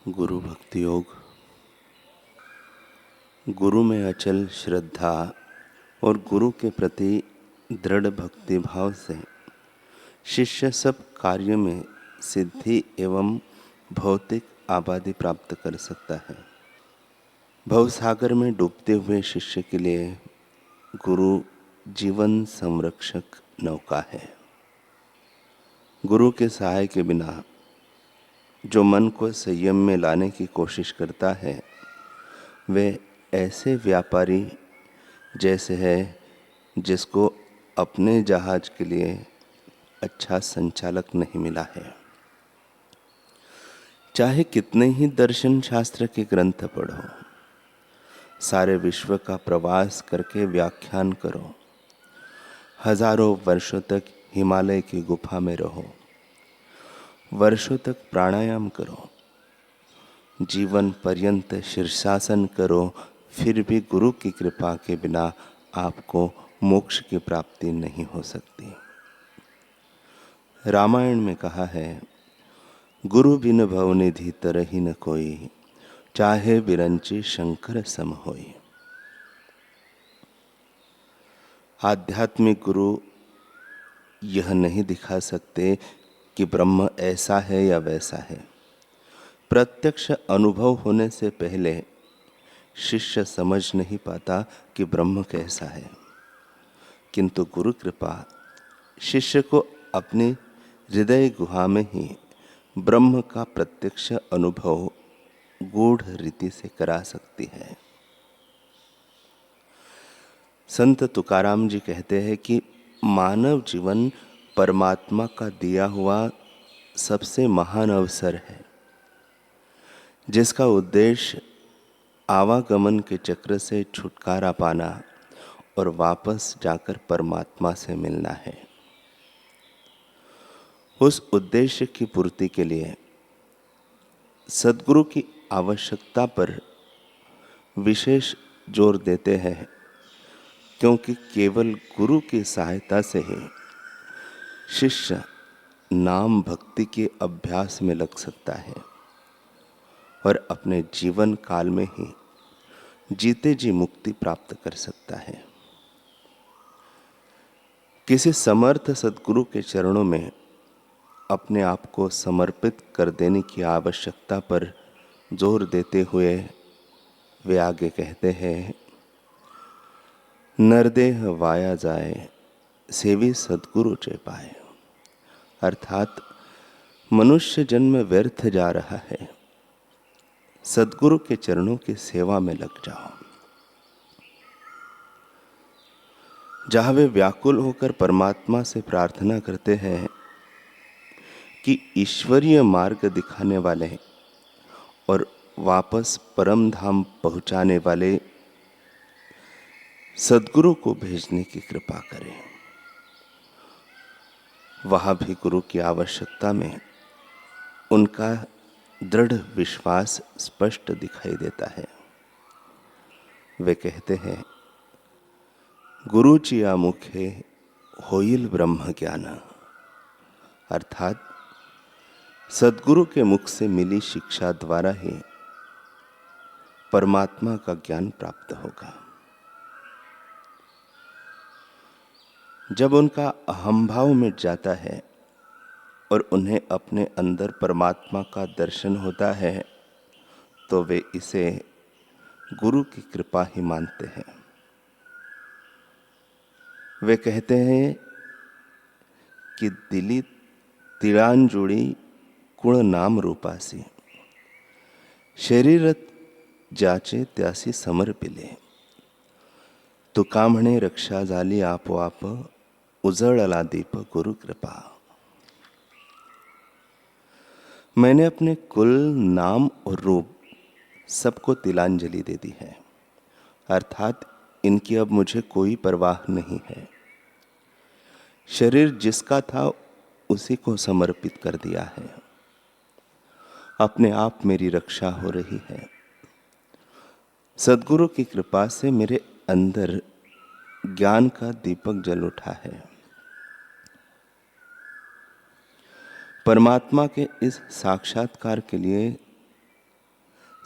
गुरु भक्ति योग। गुरु में अचल श्रद्धा और गुरु के प्रति दृढ़ भक्ति भाव से शिष्य सब कार्य में सिद्धि एवं भौतिक आबादी प्राप्त कर सकता है। भवसागर में डूबते हुए शिष्य के लिए गुरु जीवन संरक्षक नौका है। गुरु के सहाय के बिना जो मन को संयम में लाने की कोशिश करता है वे ऐसे व्यापारी जैसे है जिसको अपने जहाज के लिए अच्छा संचालक नहीं मिला है। चाहे कितने ही दर्शन शास्त्र के ग्रंथ पढ़ो, सारे विश्व का प्रवास करके व्याख्यान करो, हजारों वर्षों तक हिमालय की गुफा में रहो, वर्षों तक प्राणायाम करो, जीवन पर्यंत शीर्षासन करो, फिर भी गुरु की कृपा के बिना आपको मोक्ष की प्राप्ति नहीं हो सकती। रामायण में कहा है, गुरु बिन भवनिधि तरहि न कोई, चाहे बिरंची शंकर सम होई। आध्यात्मिक गुरु यह नहीं दिखा सकते कि ब्रह्म ऐसा है या वैसा है। प्रत्यक्ष अनुभव होने से पहले शिष्य समझ नहीं पाता कि ब्रह्म कैसा है, किंतु गुरु कृपा शिष्य को अपनी हृदय गुहा में ही ब्रह्म का प्रत्यक्ष अनुभव गूढ़ रीति से करा सकती है। संत तुकाराम जी कहते हैं कि मानव जीवन परमात्मा का दिया हुआ सबसे महान अवसर है, जिसका उद्देश्य आवागमन के चक्र से छुटकारा पाना और वापस जाकर परमात्मा से मिलना है। उस उद्देश्य की पूर्ति के लिए सद्गुरु की आवश्यकता पर विशेष जोर देते हैं, क्योंकि केवल गुरु की सहायता से ही शिष्य नाम भक्ति के अभ्यास में लग सकता है और अपने जीवन काल में ही जीते जी मुक्ति प्राप्त कर सकता है। किसी समर्थ सद्गुरु के चरणों में अपने आप को समर्पित कर देने की आवश्यकता पर जोर देते हुए वे आगे कहते हैं, नरदेह वाया जाए सेवी सद्गुरु चे पाए। अर्थात मनुष्य जन्म व्यर्थ जा रहा है, सद्गुरु के चरणों की सेवा में लग जाओ। जहां वे व्याकुल होकर परमात्मा से प्रार्थना करते हैं कि ईश्वरीय मार्ग दिखाने वाले और वापस परम धाम पहुंचाने वाले सद्गुरु को भेजने की कृपा करें, वहां भी गुरु की आवश्यकता में उनका दृढ़ विश्वास स्पष्ट दिखाई देता है। वे कहते हैं, गुरु चिया मुखे होइल ब्रह्म ज्ञान। अर्थात सद्गुरु के मुख से मिली शिक्षा द्वारा ही परमात्मा का ज्ञान प्राप्त होगा। जब उनका अहंभाव मिट जाता है और उन्हें अपने अंदर परमात्मा का दर्शन होता है तो वे इसे गुरु की कृपा ही मानते हैं। वे कहते हैं कि दिली तिळांजुळी कुळ नाम रूपासी, शरीर जाचे त्यासी समर्पिले। तुका म्हणे रक्षा झाली आपोआप, उजळला दीप गुरु कृपा। मैंने अपने कुल, नाम और रूप सबको तिलांजलि दे दी है, अर्थात इनकी अब मुझे कोई परवाह नहीं है। शरीर जिसका था उसी को समर्पित कर दिया है। अपने आप मेरी रक्षा हो रही है। सद्गुरु की कृपा से मेरे अंदर ज्ञान का दीपक जल उठा है। परमात्मा के इस साक्षात्कार के लिए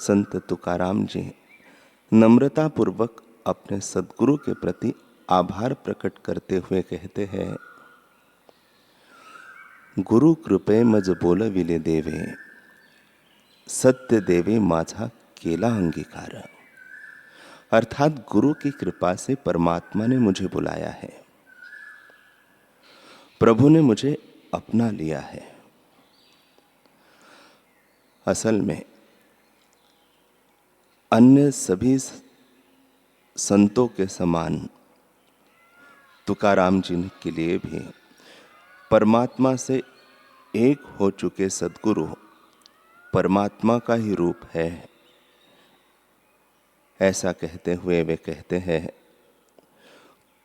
संत तुकाराम जी नम्रतापूर्वक अपने सद्गुरु के प्रति आभार प्रकट करते हुए कहते हैं, गुरु कृपे मज बोलविले देवे, सत्य देवे माझा केला अंगीकार। अर्थात गुरु की कृपा से परमात्मा ने मुझे बुलाया है, प्रभु ने मुझे अपना लिया है। असल में अन्य सभी संतों के समान तुकाराम जी के लिए भी परमात्मा से एक हो चुके सद्गुरु परमात्मा का ही रूप है, ऐसा कहते हुए वे कहते हैं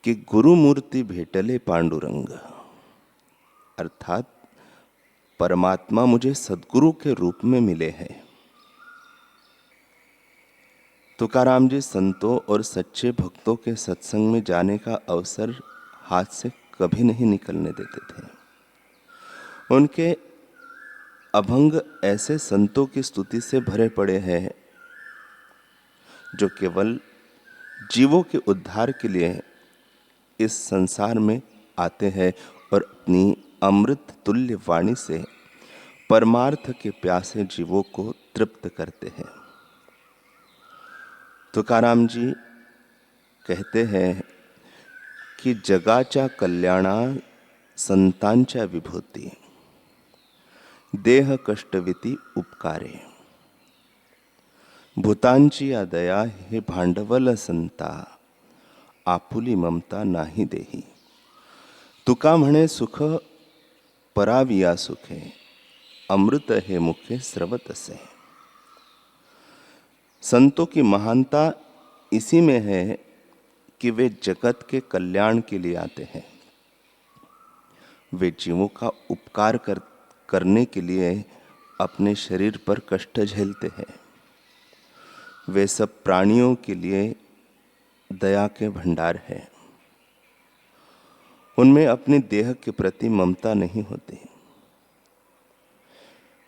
कि गुरु मूर्ति भेटले पांडुरंग, अर्थात परमात्मा मुझे सद्गुरु के रूप में मिले हैं। तुकाराम जी संतों और सच्चे भक्तों के सत्संग में जाने का अवसर हाथ से कभी नहीं निकलने देते थे। उनके अभंग ऐसे संतों की स्तुति से भरे पड़े हैं जो केवल जीवों के उद्धार के लिए इस संसार में आते हैं और अपनी अमृत तुल्य वाणी से परमार्थ के प्यासे जीवों को तृप्त करते हैं। तुकाराम जी कहते हैं की जगाच्या कल्याणा संतांच्या विभूती, देह कष्टविती उपकारे, भूतांची या दया हे भांडवल संता, आपुली ममता नाही देही। तुका म्हणे सुख पराविया सुखे, अमृत हे मुखे स्रवत से। संतों की महानता इसी में है कि वे जगत के कल्याण के लिए आते हैं। वे जीवों का उपकार करने के लिए अपने शरीर पर कष्ट झेलते हैं। वे सब प्राणियों के लिए दया के भंडार हैं। उनमें अपने देह के प्रति ममता नहीं होती।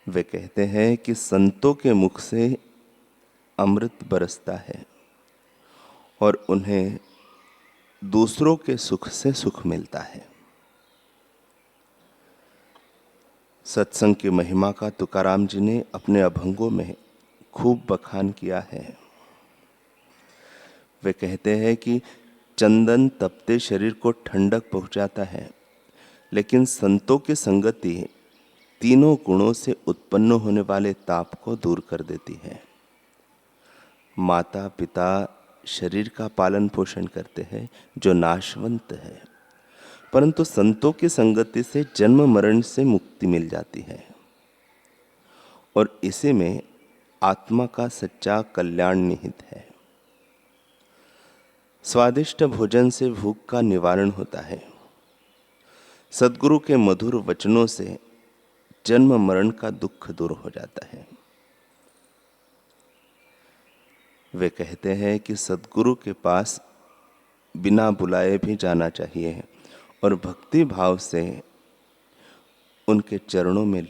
वे कहते हैं कि संतों के मुख से अमृत बरसता है और उन्हें दूसरों के सुख से सुख मिलता है। सत्संग की महिमा का तुकाराम जी ने अपने अभंगों में खूब बखान किया है। वे कहते हैं कि चंदन तपते शरीर को ठंडक पहुंचाता है, लेकिन संतों की संगति तीनों गुणों से उत्पन्न होने वाले ताप को दूर कर देती है। माता पिता शरीर का पालन पोषण करते हैं जो नाशवंत है, परंतु संतों की संगति से जन्म मरण से मुक्ति मिल जाती है और इसी में आत्मा का सच्चा कल्याण निहित है। स्वादिष्ट भोजन से भूख का निवारण होता है। सद्गुरु के मधुर वचनों से जन्म मरण का दुख दूर हो जाता है। वे कहते हैं कि सद्गुरु के पास बिना बुलाए भी जाना चाहिए और भक्ति भाव से उनके चरणों में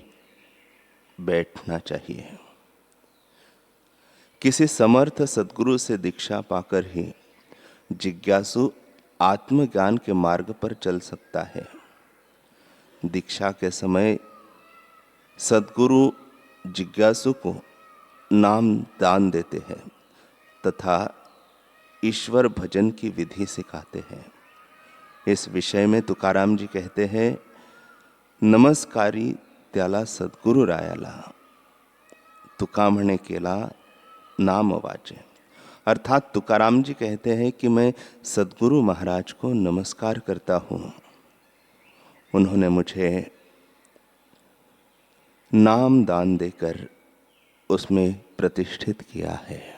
बैठना चाहिए। किसी समर्थ सद्गुरु से दीक्षा पाकर ही जिज्ञासु आत्मज्ञान के मार्ग पर चल सकता है। दीक्षा के समय सद्गुरु जिज्ञासु को नाम दान देते हैं तथा ईश्वर भजन की विधि सिखाते हैं। इस विषय में तुकाराम जी कहते हैं, नमस्कारी त्याला सद्गुरु रायाला, तुका म्हणे केला नाम वाचे। अर्थात तुकाराम जी कहते हैं कि मैं सद्गुरु महाराज को नमस्कार करता हूँ। उन्होंने मुझे नाम दान देकर उसमें प्रतिष्ठित किया है।